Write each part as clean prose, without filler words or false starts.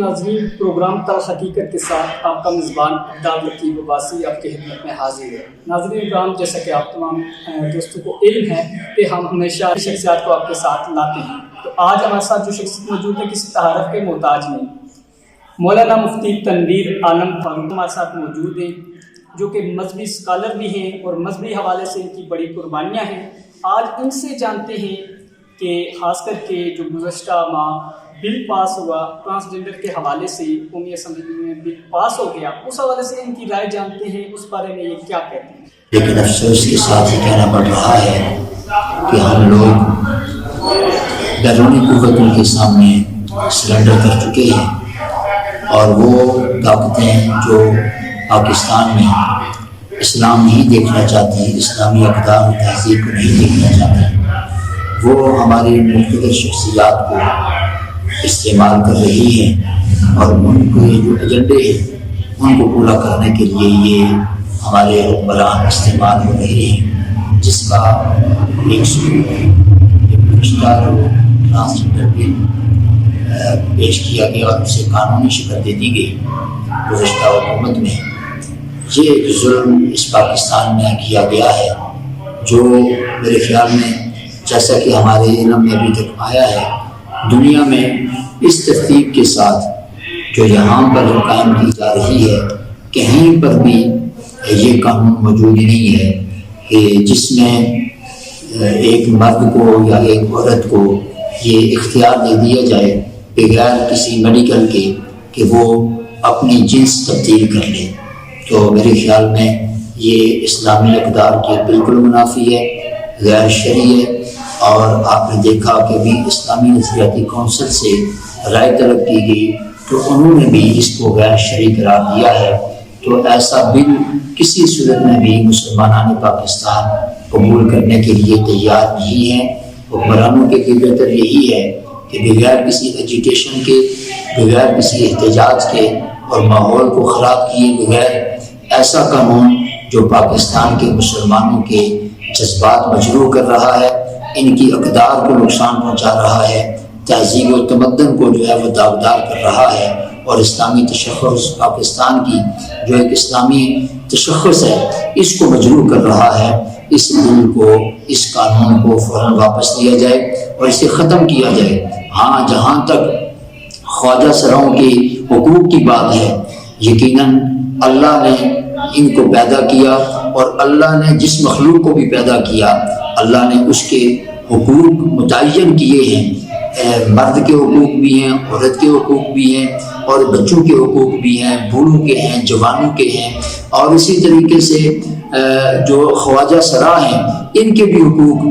ناظرین، پروگرام تلحقیقت کے ساتھ آپ کا میزبان عبدال رقیب عباسی آپ کی خدمت میں حاضر ہے۔ ناظرین کرام، جیسا کہ آپ تمام دوستوں کو علم ہے کہ ہم ہمیشہ شخصیات کو آپ کے ساتھ لاتے ہیں، تو آج ہمارے ساتھ جو شخصیت موجود ہے کسی تعارف کے محتاج نہیں، مولانا مفتی تنویر عالم فاروق ہمارے ساتھ موجود ہیں، جو کہ مذہبی اسکالر بھی ہیں اور مذہبی حوالے سے ان کی بڑی قربانیاں ہیں۔ آج ان سے جانتے ہیں کہ خاص کر کے جو گزشتہ ماہ بل پاس ہوا ٹرانسجنڈر کے حوالے سے، قومی اسمبلی میں بل پاس ہو گیا، اس حوالے سے ان کی رائے جانتے ہیں، اس بارے میں یہ کیا کہتے ہیں۔ لیکن افسوس کے ساتھ یہ کہنا پڑ رہا ہے کہ ہم لوگ بیرونی قوتوں کے سامنے سرنڈر کر چکے ہیں، اور وہ طاقتیں جو پاکستان میں اسلام نہیں دیکھنا چاہتی، اسلامی اقدار و تہذیب کو نہیں دیکھنا چاہتی، وہ ہماری مختلف شخصیات کو استعمال کر رہی ہیں، اور ان کے جو ایجنڈے ہیں ان کو پورا کرنے کے لیے یہ ہمارے حکمران استعمال ہو رہے ہیں، جس کا ایک ٹرانسجنڈر بل پیش کیا گیا اور اسے قانونی شکل دے دی گئی گزشتہ حکومت میں۔ یہ ایک ظلم اس پاکستان میں کیا گیا ہے، جو میرے خیال میں جیسا کہ ہمارے علم میں ابھی تک آیا ہے، دنیا میں اس ترتیب کے ساتھ جو یہاں پر قائم کی جا رہی ہے، کہیں پر بھی یہ قانون موجود نہیں ہے کہ جس میں ایک مرد کو یا ایک عورت کو یہ اختیار دے دیا جائے بغیر کسی میڈیکل کے کہ وہ اپنی جنس تبدیل کر لے۔ تو میرے خیال میں یہ اسلامی اقدار کے بالکل منافی ہے، غیر شرعی ہے، اور آپ نے دیکھا کہ ابھی اسلامی نظریاتی کونسل سے رائے طلب کی گئی تو انہوں نے بھی اس کو غیر شرعی قرار دیا ہے۔ تو ایسا بل کسی صورت میں بھی مسلمانان پاکستان قبول کرنے کے لیے تیار نہیں ہے۔ حکمرانوں کے لیے بہتر یہی ہے کہ بغیر کسی ایجیٹیشن کے، بغیر کسی احتجاج کے اور ماحول کو خراب کیے بغیر ایسا قانون جو پاکستان کے مسلمانوں کے جذبات مجروح کر رہا ہے، ان کی اقدار کو نقصان پہنچا رہا ہے، تہذیب و تمدن کو جو ہے وہ داغدار کر رہا ہے، اور اسلامی تشخص پاکستان کی جو ایک اسلامی تشخص ہے اس کو مجروح کر رہا ہے، اس بل کو، اس قانون کو فوراً واپس لیا جائے اور اسے ختم کیا جائے۔ ہاں، جہاں تک خواجہ سراؤں کے حقوق کی بات ہے، یقیناً اللہ نے ان کو پیدا کیا، اور اللہ نے جس مخلوق کو بھی پیدا کیا اللہ نے اس کے حقوق متعین کیے ہیں۔ مرد کے حقوق بھی ہیں، عورت کے حقوق بھی ہیں، اور بچوں کے حقوق بھی ہیں، بوڑھوں کے ہیں، جوانوں کے ہیں، اور اسی طریقے سے جو خواجہ سرا ہیں ان کے بھی حقوق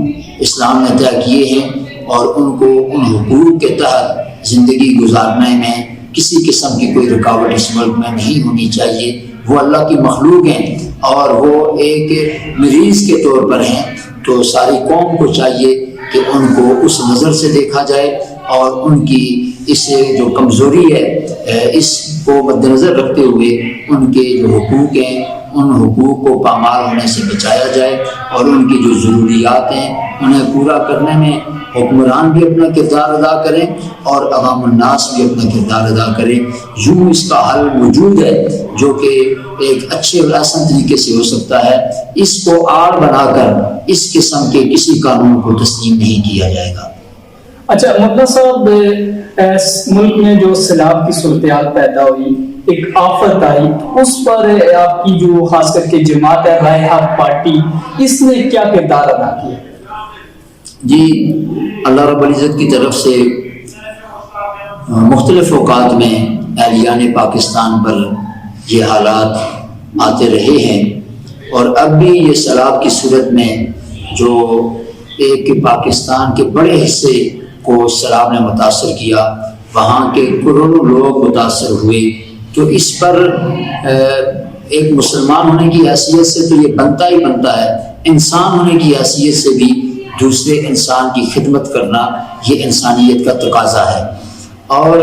اسلام نے طے کیے ہیں، اور ان کو ان حقوق کے تحت زندگی گزارنے میں کسی قسم کی کوئی رکاوٹ اس ملک میں نہیں ہونی چاہیے۔ وہ اللہ کی مخلوق ہیں اور وہ ایک مریض کے طور پر ہیں، تو ساری قوم کو چاہیے کہ ان کو اس نظر سے دیکھا جائے، اور ان کی اس جو کمزوری ہے اس کو مد نظر رکھتے ہوئے ان کے جو حقوق ہیں ان حقوق کو پامال ہونے سے بچایا جائے، اور ان کی جو ضروریات ہیں انہیں پورا کرنے میں حکمران بھی اپنا کردار ادا کریں اور عوام الناس بھی اپنا کردار ادا کریں۔ یوں اس کا حل موجود ہے جو کہ ایک اچھے اور آسان طریقے سے ہو سکتا ہے، اس کو آڑ بنا کر اس قسم کے کسی قانون کو تسلیم نہیں کیا جائے گا۔ اچھا مولانا صاحب، ملک میں جو سیلاب کی صورتحال پیدا ہوئی، ایک آفت آئی، اس پر آپ کی جو خاص کر کے جماعت ہے رائے حق پارٹی، اس نے کیا کردار ادا کیا؟ جی، اللہ رب العزت کی طرف سے مختلف اوقات میں اہلیان پاکستان پر یہ حالات آتے رہے ہیں، اور اب بھی یہ سیلاب کی صورت میں جو ایک پاکستان کے بڑے حصے کو سیلاب نے متاثر کیا، وہاں کے کروڑوں لوگ متاثر ہوئے، تو اس پر ایک مسلمان ہونے کی حیثیت سے تو یہ بنتا ہی بنتا ہے، انسان ہونے کی حیثیت سے بھی دوسرے انسان کی خدمت کرنا یہ انسانیت کا تقاضا ہے۔ اور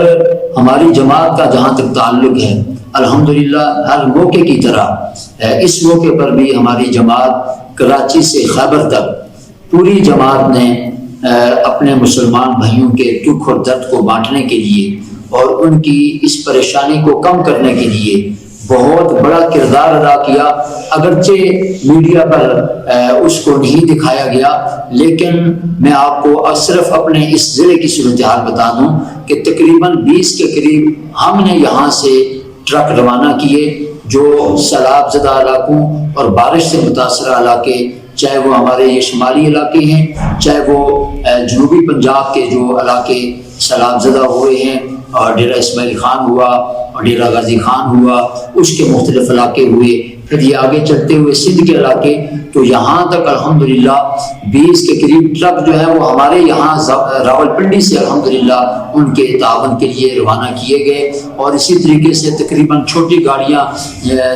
ہماری جماعت کا جہاں تک تعلق ہے، الحمدللہ ہر موقع کی طرح اس موقع پر بھی ہماری جماعت کراچی سے خیبر تک پوری جماعت نے اپنے مسلمان بھائیوں کے دکھ اور درد کو بانٹنے کے لیے اور ان کی اس پریشانی کو کم کرنے کے لیے بہت بڑا کردار ادا کیا۔ اگرچہ میڈیا پر اس کو نہیں دکھایا گیا، لیکن میں آپ کو صرف اپنے اس ضلع کی صورتحال بتا دوں کہ تقریباً 20 کے قریب ہم نے یہاں سے ٹرک روانہ کیے جو سیلاب زدہ علاقوں اور بارش سے متاثرہ علاقے، چاہے وہ ہمارے یہ شمالی علاقے ہیں، چاہے وہ جنوبی پنجاب کے جو علاقے سیلاب زدہ ہوئے ہیں، اور ڈیرہ اسماعیل خان ہوا اور ڈیرہ غازی خان ہوا، اس کے مختلف علاقے ہوئے، پھر یہ آگے چلتے ہوئے سندھ کے علاقے، تو یہاں تک الحمدللہ 20 کے قریب ٹرک جو ہے وہ ہمارے یہاں راولپنڈی سے الحمدللہ ان کے تعاون کے لیے روانہ کیے گئے۔ اور اسی طریقے سے تقریباً چھوٹی گاڑیاں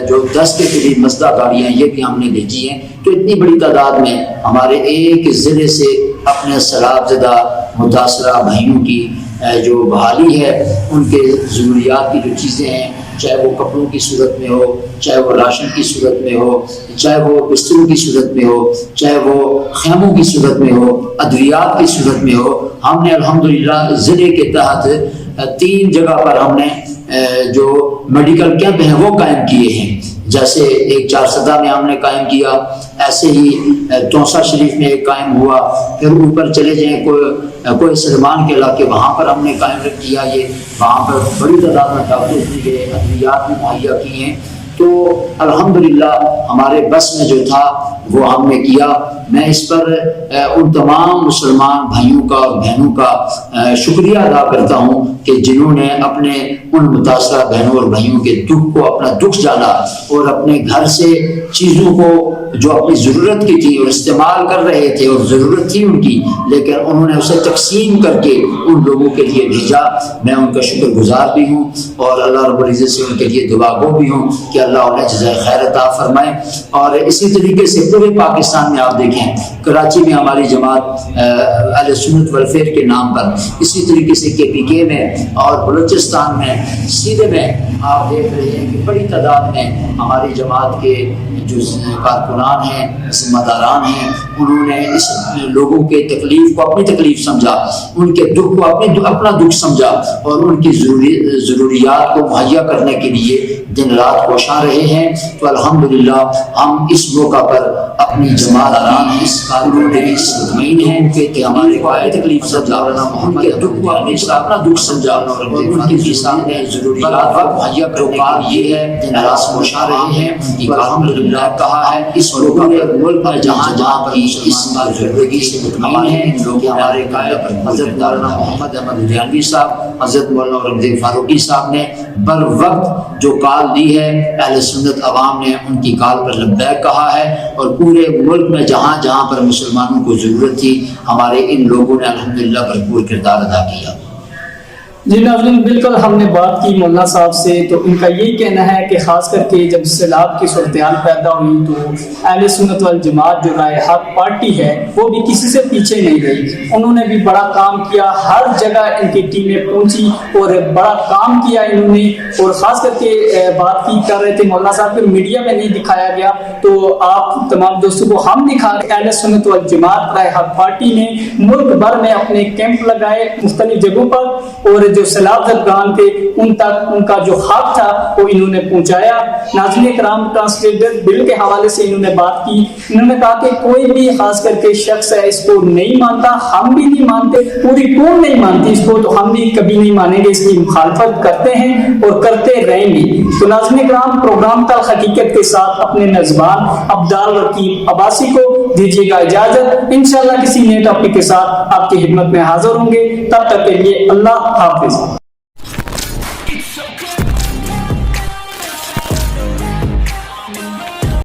جو 10 کے قریب مزدہ گاڑیاں یہ بھی ہم نے بھیجی ہیں۔ تو اتنی بڑی تعداد میں ہمارے ایک ضلع سے اپنے سیلاب زدہ متاثرہ بھائیوں کی جو بحالی ہے، ان کے ضروریات کی جو چیزیں ہیں، چاہے وہ کپڑوں کی صورت میں ہو، چاہے وہ راشن کی صورت میں ہو، چاہے وہ بستروں کی صورت میں ہو، چاہے وہ خیموں کی صورت میں ہو، ادویات کی صورت میں ہو، ہم نے الحمدللہ ضلع کے تحت 3 جگہ پر ہم نے جو میڈیکل کیمپ ہیں وہ قائم کیے ہیں۔ جیسے ایک 4 میں ہم نے قائم کیا، ایسے ہی توسا شریف میں ایک قائم ہوا، پھر اوپر چلے جائیں کوئی سلمان کے علاقے، وہاں پر ہم نے قائم کیا، یہ وہاں پر بڑی تعداد میں ڈاکٹر دی گئے، ادویات بھی مہیا کی ہیں۔ تو الحمدللہ ہمارے بس میں جو تھا وہ ہم نے کیا۔ میں اس پر ان تمام مسلمان بھائیوں کا اور بہنوں کا شکریہ ادا کرتا ہوں کہ جنہوں نے اپنے ان متاثرہ بہنوں اور بھائیوں کے دکھ کو اپنا دکھ جانا اور اپنے گھر سے چیزوں کو جو اپنی ضرورت کی تھی اور استعمال کر رہے تھے اور ضرورت تھی ان کی، لیکن انہوں نے اسے تقسیم کر کے ان لوگوں کے لیے بھیجا۔ میں ان کا شکر گزار بھی ہوں اور اللہ رب العزت سے ان کے لیے دعا گو بھی ہوں کہ اللہ انہیں جزائے خیر عطا فرمائے۔ اور اسی طریقے سے پورے پاکستان میں آپ دیکھیں، کراچی میں ہماری جماعت اہل سنت والفیل کے نام پر، اسی طریقے سے KPK میں اور بلوچستان میں سیدھے میں آپ دیکھ رہے ہیں کہ بڑی تعداد میں ہماری جماعت کے جو کارکنان ہیں، ذمہ داران ہیں، انہوں نے اس لوگوں کے تکلیف کو اپنی تکلیف سمجھا، ان کے دکھ کو اپنا دکھ سمجھا اور ان کی ضروریات کو مہیا کرنے کے لیے دن رات کوشاں رہے ہیں۔ تو الحمدللہ ہم اس موقع پر اپنی جماعت داران اس کارکنوں کے اس مطمئن ہیں کہ ہمارے کو آئے تکلیف سمجھا، ان کے دکھ کو اپنا دکھ سمجھا اور ان کے سامنے ضروریات کو مہیا کرنے کے لیے دن رات کوشاں رہے ہیں۔ الحمدللہ کہا ہے اس موقع پر ملک میں جہاں جہاں پر اس زندگی سے مطمئن ہیں لوگ، ہمارے قائد حضرت مولانا محمد احمد لدھیانوی صاحب، حضرت مولانا رمضان فاروقی صاحب نے بر وقت جو کال دی ہے، اہل سنت عوام نے ان کی کال پر لبیک کہا ہے، اور پورے ملک میں جہاں جہاں پر مسلمانوں کو ضرورت تھی ہمارے ان لوگوں نے الحمدللہ بھرپور کردار ادا کیا۔ جی ناظرین، بالکل ہم نے بات کی مولانا صاحب سے، تو ان کا یہی کہنا ہے کہ خاص کر کے جب سیلاب کی صورتحال پیدا ہوئی تو اہل سنت والجماعت جو رائے حق پارٹی ہے وہ بھی کسی سے پیچھے نہیں رہی، انہوں نے بھی بڑا کام کیا، ہر جگہ ان کی ٹیمیں پہنچی اور بڑا کام کیا انہوں نے۔ اور خاص کر کے بات کی کر رہے تھے مولانا صاحب کہ میڈیا میں نہیں دکھایا گیا، تو آپ تمام دوستوں کو ہم دکھا رہے ہیں، اہل سنت والجماعت رائے حق پارٹی نے ملک بھر میں اپنے کیمپ لگائے مختلف جگہوں پر، اور جو سیلاب زدگان تھے ان تک ان کا جو حق تھا وہ انہوں نے پہنچایا۔ ناظرین کرام، ٹرانسلیٹر بل کے حوالے سے انہوں نے بات کی، انہوں نے کہا کہ کوئی بھی خاص کر کے شخص ہے اس کو نہیں مانتا، ہم بھی نہیں مانتے، پوری قوم نہیں مانتی اس کو، تو ہم بھی کبھی نہیں مانیں گے، اس کی مخالفت کرتے ہیں اور کرتے رہیں گے۔ تو ناظرین کرام، پروگرام تلخ حقیقت کے ساتھ اپنے میزبان عبدال رقیب عباسی کو دیجیے گا اجازت، انشاءاللہ کسی نئے ٹاپک کے ساتھ آپ کی خدمت میں حاضر ہوں گے، تب تک کے لیے اللہ حافظ۔